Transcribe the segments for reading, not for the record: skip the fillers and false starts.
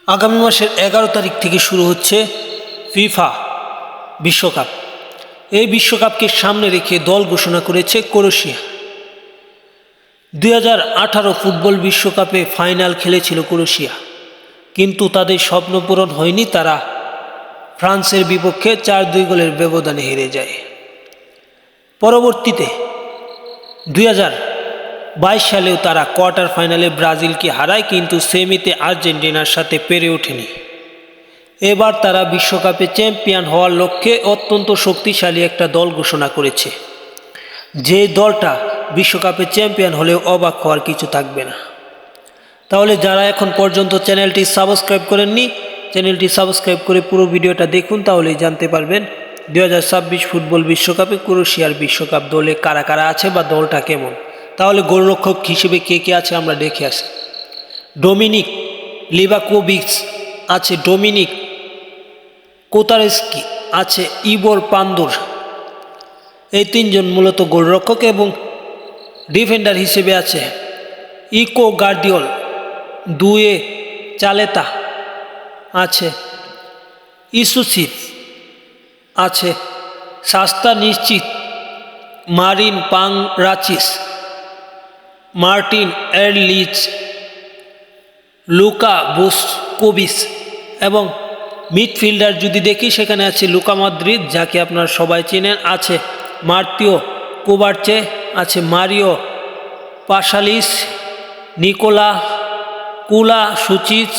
আগামী মাসের 11 তারিখ থেকে শুরু হচ্ছে ফিফা বিশ্বকাপ। এই বিশ্বকাপকে সামনে রেখে দল ঘোষণা করেছে ক্রোয়েশিয়া। 2018 ফুটবল বিশ্বকাপে ফাইনাল খেলেছিল ক্রোয়েশিয়া, কিন্তু তাদের স্বপ্ন পূরণ হয়নি। তারা ফ্রান্সের বিপক্ষে 4-2 গোলের ব্যবধানে হেরে যায়। পরবর্তীতে 2022 সালেও তারা কোয়ার্টার ফাইনালে ব্রাজিলকে হারায়, কিন্তু সেমিতে আর্জেন্টিনার সাথে পেরে ওঠেনি। এবার তারা বিশ্বকাপে চ্যাম্পিয়ন হওয়ার লক্ষ্যে অত্যন্ত শক্তিশালী একটা দল ঘোষণা করেছে। যে দলটা বিশ্বকাপে চ্যাম্পিয়ন হলেও অবাক হওয়ার কিছু থাকবে না। তাহলে যারা এখন পর্যন্ত চ্যানেলটি সাবস্ক্রাইব করেননি, চ্যানেলটি সাবস্ক্রাইব করে পুরো ভিডিওটা দেখুন, তাহলেই জানতে পারবেন 2026 ফুটবল বিশ্বকাপে ক্রোয়েশিয়ার বিশ্বকাপ দলে কারা কারা আছে বা দলটা কেমন। তাহলে গোলরক্ষক হিসেবে কে কে আছে আমরা দেখে আসি। ডোমিনিক লিভাকোভিচ আছে, ডোমিনিক কোতারেস্কি আছে, ইবোর পান্দোর। এই তিনজন মূলত গোলরক্ষক, এবং ডিফেন্ডার হিসেবে আছে ইকো গার্দিওল, দুয়ে চালেতা আছে, ইসুসিফ আছে, শাস্তা নিশ্চিত, মারিন পাংরাচিস, মার্টিন এরলিচ, লুকা বুস্কোভিচ। এবং মিডফিল্ডার যদি দেখি, সেখানে আছে লুকা মদ্রিচ, যাকে আপনারা সবাই চেনেন, আছে মার্তিও কোবারচে, আছে মারিও পাশালিস, নিকোলা কুলা সুচিচ,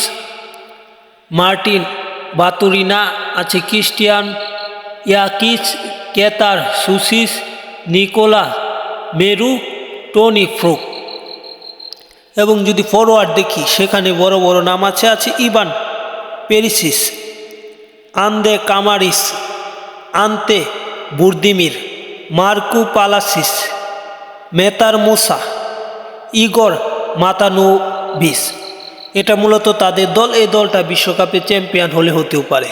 মার্টিন বাতুরিনা, আছে ক্রিস্টিয়ান ইয়াকিচ, কেতার সুসিস, নিকোলা মেরু, টনি ফ্রুক। এবং যদি ফরওয়ার্ড দেখি, সেখানে বড় বড় নাম আছে ইভান পেরিসিস, আন্দে কামারিস, আন্তে বুর্দিমির, মার্কু পালাসিস, মেতার মুসা, ইগর মাতানোভিচ। এটা মূলত তাদের দল। এই দলটা বিশ্বকাপে চ্যাম্পিয়ন হতেও পারে।